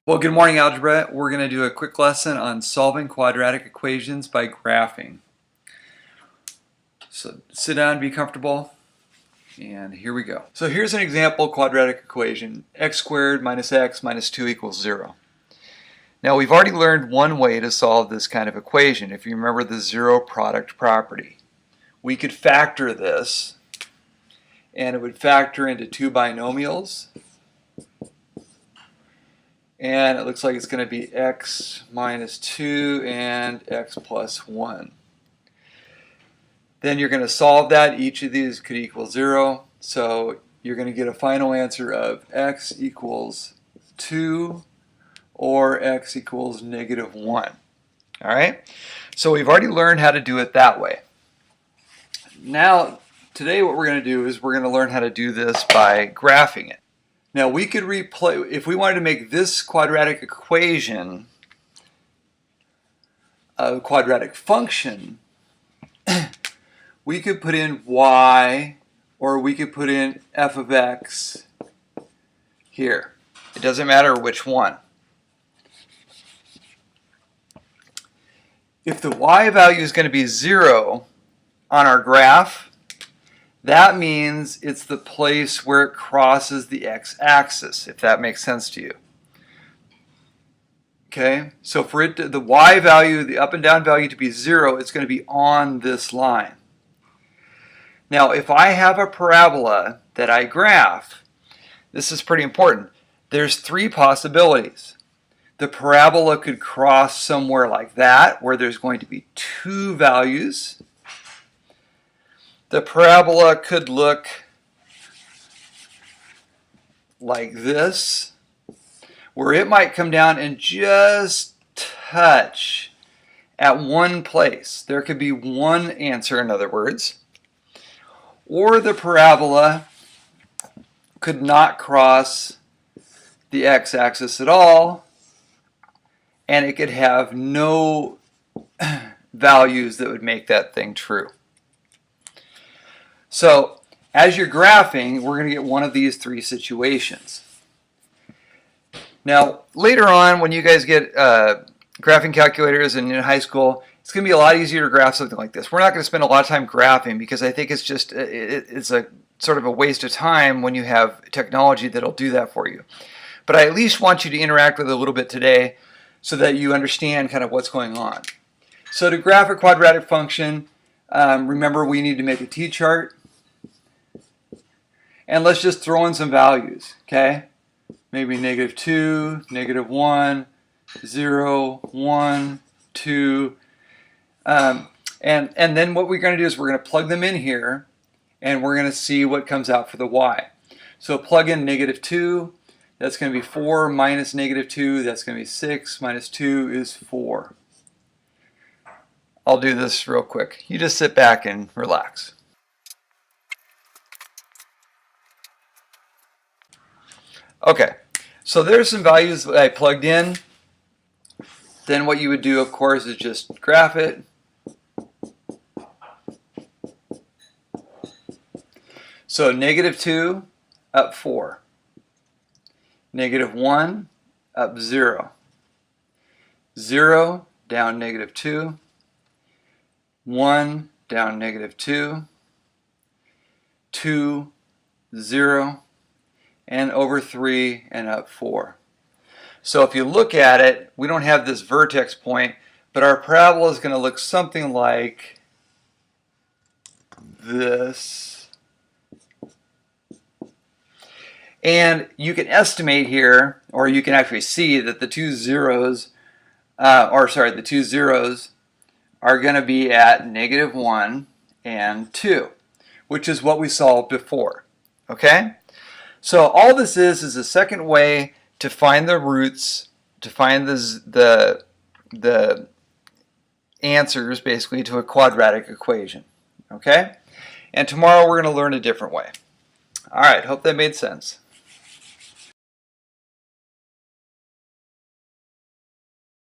Well, good morning, Algebra. We're going to do a quick lesson on solving quadratic equations by graphing. So sit down, be comfortable, and here we go. So here's an example quadratic equation. X squared minus x minus 2 equals 0. Now we've already learned one way to solve this kind of equation, if you remember the zero product property. We could factor this, and it would factor into two binomials. And it looks like it's going to be x minus 2 and x plus 1. Then you're going to solve that. Each of these could equal 0. So you're going to get a final answer of x equals 2 or x equals negative 1. All right? So we've already learned how to do it that way. Now, today what we're going to do is we're going to learn how to do this by graphing it. Now we could replace, if we wanted to make this quadratic equation a quadratic function, we could put in y, or we could put in f of x here. It doesn't matter which one. If the y value is going to be 0 on our graph, that means it's the place where it crosses the x-axis, if that makes sense to you. Okay, so for it to, the y value, the up and down value to be 0, it's going to be on this line. Now, if I have a parabola that I graph, this is pretty important. There's three possibilities. The parabola could cross somewhere like that, where there's going to be two values. The parabola could look like this, where it might come down and just touch at one place. There could be one answer, in other words. Or the parabola could not cross the x-axis at all, and it could have no values that would make that thing true. So, as you're graphing, we're going to get one of these three situations. Now, later on, when you guys get graphing calculators in high school, it's going to be a lot easier to graph something like this. We're not going to spend a lot of time graphing because I think it's just it's a sort of a waste of time when you have technology that'll do that for you. But I at least want you to interact with it a little bit today so that you understand kind of what's going on. So to graph a quadratic function, remember we need to make a t-chart. And let's just throw in some values, okay? Maybe negative 2, negative 1, 0, 1, 2. And then what we're going to do is we're going to plug them in here, and we're going to see what comes out for the y. So plug in negative 2. That's going to be 4 minus negative 2. That's going to be 6 minus 2 is 4. I'll do this real quick. You just sit back and relax. Okay, so there's some values that I plugged in. Then what you would do, of course, is just graph it. So negative 2, up 4. Negative 1, up 0. 0, down negative 2. 1, down negative 2. 2, 0. And over 3 and up 4. So if you look at it, we don't have this vertex point, but our parabola is going to look something like this. And you can estimate here, or you can actually see that the two zeros, the two zeros are going to be at negative 1 and 2, which is what we solved before. Okay? So all this is a second way to find the roots, to find the answers, basically, to a quadratic equation. Okay? And tomorrow we're going to learn a different way. All right, hope that made sense.